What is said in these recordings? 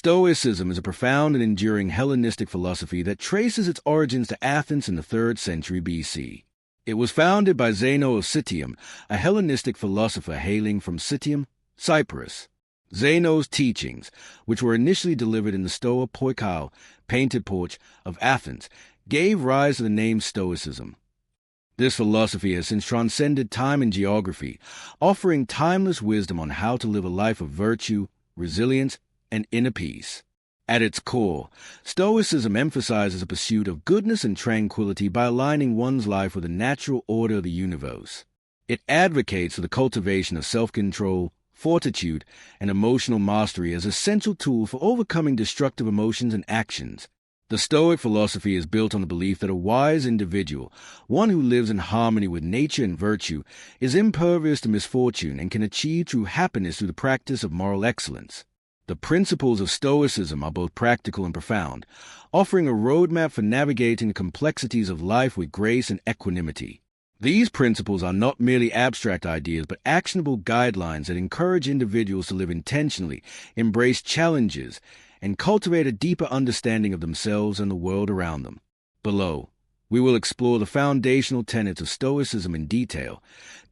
Stoicism is a profound and enduring Hellenistic philosophy that traces its origins to Athens in the 3rd century BC. It was founded by Zeno of Citium, a Hellenistic philosopher hailing from Citium, Cyprus. Zeno's teachings, which were initially delivered in the Stoa Poikile, painted porch, of Athens, gave rise to the name Stoicism. This philosophy has since transcended time and geography, offering timeless wisdom on how to live a life of virtue, resilience, and inner peace. At its core, Stoicism emphasizes a pursuit of goodness and tranquility by aligning one's life with the natural order of the universe. It advocates for the cultivation of self-control, fortitude, and emotional mastery as essential tools for overcoming destructive emotions and actions. The Stoic philosophy is built on the belief that a wise individual, one who lives in harmony with nature and virtue, is impervious to misfortune and can achieve true happiness through the practice of moral excellence. The principles of Stoicism are both practical and profound, offering a roadmap for navigating the complexities of life with grace and equanimity. These principles are not merely abstract ideas, but actionable guidelines that encourage individuals to live intentionally, embrace challenges, and cultivate a deeper understanding of themselves and the world around them. Below, we will explore the foundational tenets of Stoicism in detail,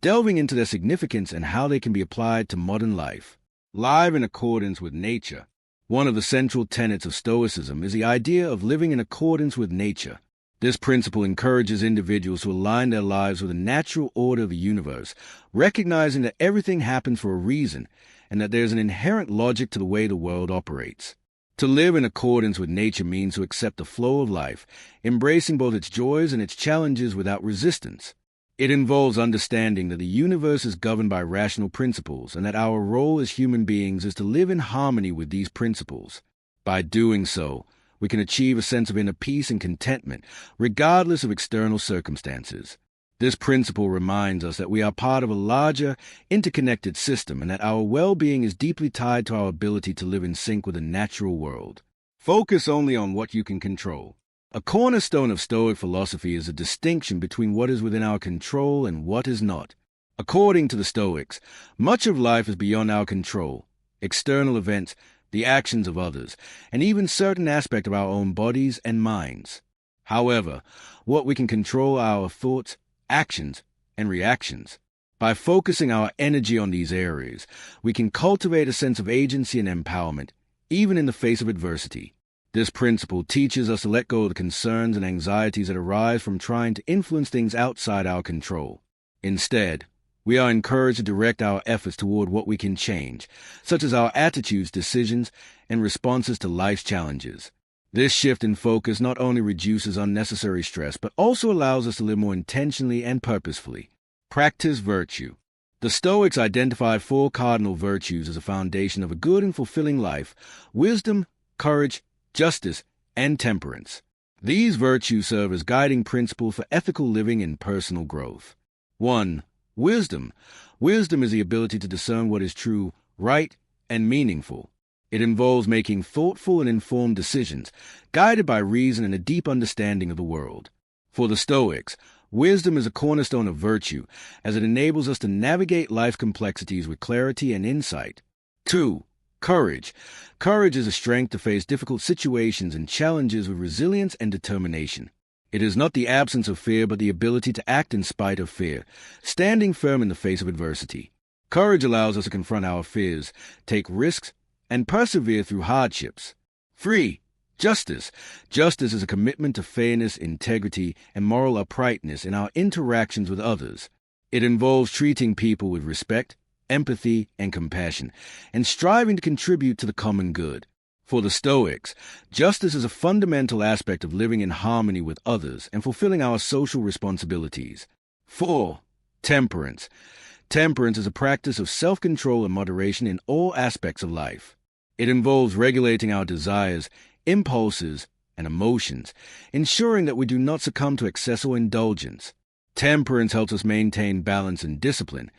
delving into their significance and how they can be applied to modern life. Live in accordance with nature. One of the central tenets of Stoicism is the idea of living in accordance with nature. This principle encourages individuals to align their lives with the natural order of the universe, recognizing that everything happens for a reason and that there is an inherent logic to the way the world operates. To live in accordance with nature means to accept the flow of life, embracing both its joys and its challenges without resistance. It involves understanding that the universe is governed by rational principles and that our role as human beings is to live in harmony with these principles. By doing so, we can achieve a sense of inner peace and contentment, regardless of external circumstances. This principle reminds us that we are part of a larger, interconnected system and that our well-being is deeply tied to our ability to live in sync with the natural world. Focus only on what you can control. A cornerstone of Stoic philosophy is a distinction between what is within our control and what is not. According to the Stoics, much of life is beyond our control. External events, the actions of others, and even certain aspects of our own bodies and minds. However, what we can control are our thoughts, actions, and reactions. By focusing our energy on these areas, we can cultivate a sense of agency and empowerment, even in the face of adversity. This principle teaches us to let go of the concerns and anxieties that arise from trying to influence things outside our control. Instead, we are encouraged to direct our efforts toward what we can change, such as our attitudes, decisions, and responses to life's challenges. This shift in focus not only reduces unnecessary stress, but also allows us to live more intentionally and purposefully. Practice virtue. The Stoics identified 4 cardinal virtues as a foundation of a good and fulfilling life: wisdom, courage, justice, and temperance. These virtues serve as guiding principles for ethical living and personal growth. 1. Wisdom. Wisdom is the ability to discern what is true, right, and meaningful. It involves making thoughtful and informed decisions, guided by reason and a deep understanding of the world. For the Stoics, wisdom is a cornerstone of virtue, as it enables us to navigate life's complexities with clarity and insight. 2. Courage. Courage is a strength to face difficult situations and challenges with resilience and determination. It is not the absence of fear, but the ability to act in spite of fear, standing firm in the face of adversity. Courage allows us to confront our fears, take risks, and persevere through hardships. 3. Justice. Justice is a commitment to fairness, integrity, and moral uprightness in our interactions with others. It involves treating people with respect, empathy, and compassion, and striving to contribute to the common good. For the Stoics, justice is a fundamental aspect of living in harmony with others and fulfilling our social responsibilities. 4. Temperance. Temperance is a practice of self-control and moderation in all aspects of life. It involves regulating our desires, impulses, and emotions, ensuring that we do not succumb to excess or indulgence. Temperance helps us maintain balance and discipline,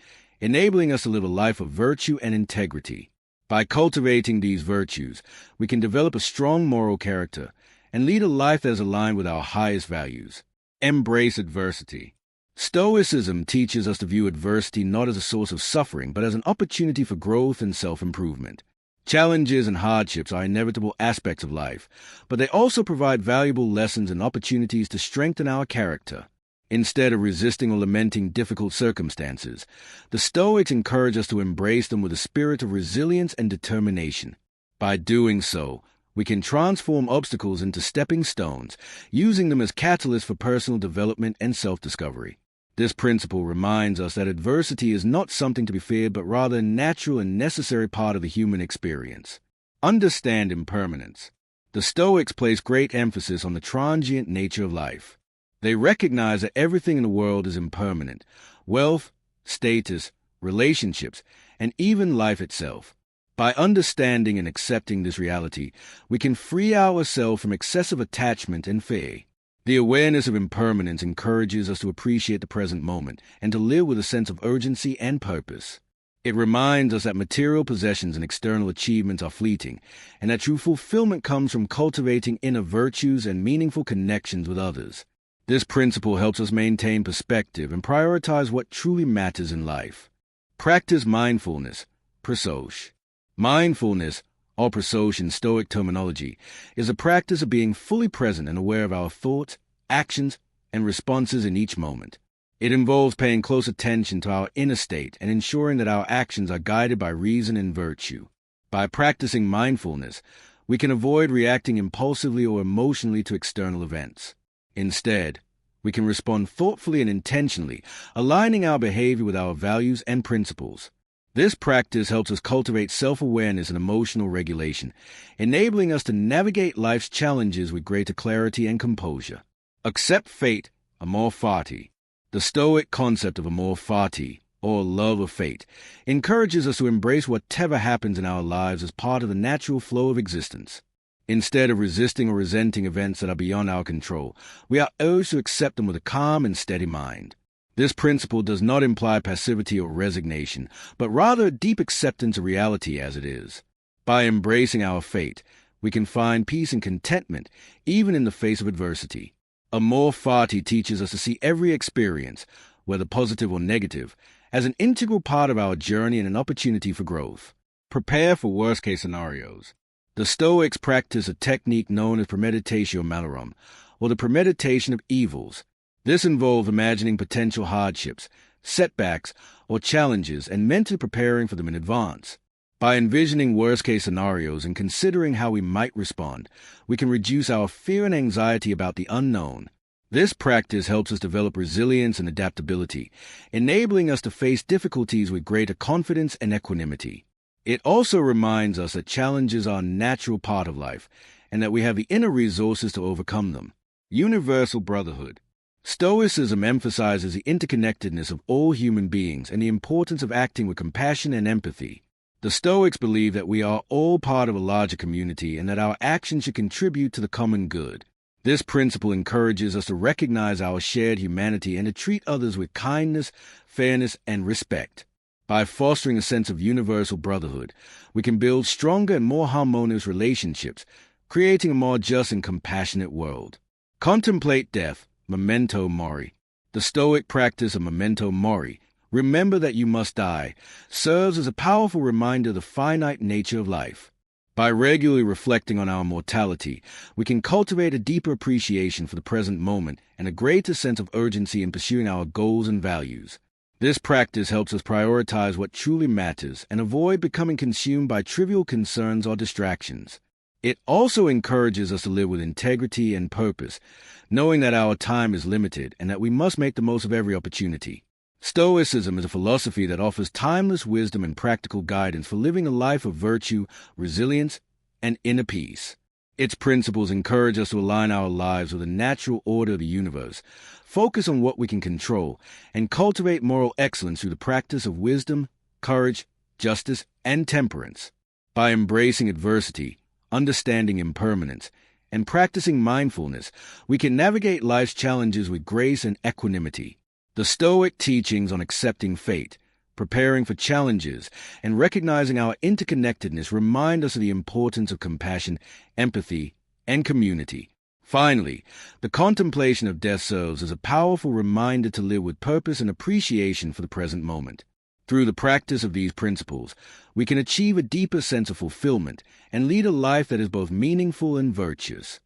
enabling us to live a life of virtue and integrity. By cultivating these virtues, we can develop a strong moral character and lead a life that is aligned with our highest values. Embrace adversity. Stoicism teaches us to view adversity not as a source of suffering, but as an opportunity for growth and self-improvement. Challenges and hardships are inevitable aspects of life, but they also provide valuable lessons and opportunities to strengthen our character. Instead of resisting or lamenting difficult circumstances, the Stoics encourage us to embrace them with a spirit of resilience and determination. By doing so, we can transform obstacles into stepping stones, using them as catalysts for personal development and self-discovery. This principle reminds us that adversity is not something to be feared, but rather a natural and necessary part of the human experience. Understand impermanence. The Stoics place great emphasis on the transient nature of life. They recognize that everything in the world is impermanent: wealth, status, relationships, and even life itself. By understanding and accepting this reality, we can free ourselves from excessive attachment and fear. The awareness of impermanence encourages us to appreciate the present moment and to live with a sense of urgency and purpose. It reminds us that material possessions and external achievements are fleeting, and that true fulfillment comes from cultivating inner virtues and meaningful connections with others. This principle helps us maintain perspective and prioritize what truly matters in life. Practice mindfulness, prasosh. Mindfulness, or prasosh in Stoic terminology, is a practice of being fully present and aware of our thoughts, actions, and responses in each moment. It involves paying close attention to our inner state and ensuring that our actions are guided by reason and virtue. By practicing mindfulness, we can avoid reacting impulsively or emotionally to external events. Instead, we can respond thoughtfully and intentionally, aligning our behavior with our values and principles. This practice helps us cultivate self-awareness and emotional regulation, enabling us to navigate life's challenges with greater clarity and composure. Accept fate, amor fati. The Stoic concept of amor fati, or love of fate, encourages us to embrace whatever happens in our lives as part of the natural flow of existence. Instead of resisting or resenting events that are beyond our control, we are urged to accept them with a calm and steady mind. This principle does not imply passivity or resignation, but rather a deep acceptance of reality as it is. By embracing our fate, we can find peace and contentment even in the face of adversity. Amor fati teaches us to see every experience, whether positive or negative, as an integral part of our journey and an opportunity for growth. Prepare for worst-case scenarios. The Stoics practice a technique known as premeditatio malorum, or the premeditation of evils. This involves imagining potential hardships, setbacks, or challenges and mentally preparing for them in advance. By envisioning worst-case scenarios and considering how we might respond, we can reduce our fear and anxiety about the unknown. This practice helps us develop resilience and adaptability, enabling us to face difficulties with greater confidence and equanimity. It also reminds us that challenges are a natural part of life, and that we have the inner resources to overcome them. Universal brotherhood. Stoicism emphasizes the interconnectedness of all human beings and the importance of acting with compassion and empathy. The Stoics believe that we are all part of a larger community and that our actions should contribute to the common good. This principle encourages us to recognize our shared humanity and to treat others with kindness, fairness, and respect. By fostering a sense of universal brotherhood, we can build stronger and more harmonious relationships, creating a more just and compassionate world. Contemplate death, memento mori. The Stoic practice of memento mori, remember that you must die, serves as a powerful reminder of the finite nature of life. By regularly reflecting on our mortality, we can cultivate a deeper appreciation for the present moment and a greater sense of urgency in pursuing our goals and values. This practice helps us prioritize what truly matters and avoid becoming consumed by trivial concerns or distractions. It also encourages us to live with integrity and purpose, knowing that our time is limited and that we must make the most of every opportunity. Stoicism is a philosophy that offers timeless wisdom and practical guidance for living a life of virtue, resilience, and inner peace. Its principles encourage us to align our lives with the natural order of the universe, focus on what we can control, and cultivate moral excellence through the practice of wisdom, courage, justice, and temperance. By embracing adversity, understanding impermanence, and practicing mindfulness, we can navigate life's challenges with grace and equanimity. The Stoic teachings on accepting fate, preparing for challenges, and recognizing our interconnectedness remind us of the importance of compassion, empathy, and community. Finally, the contemplation of death serves as a powerful reminder to live with purpose and appreciation for the present moment. Through the practice of these principles, we can achieve a deeper sense of fulfillment and lead a life that is both meaningful and virtuous.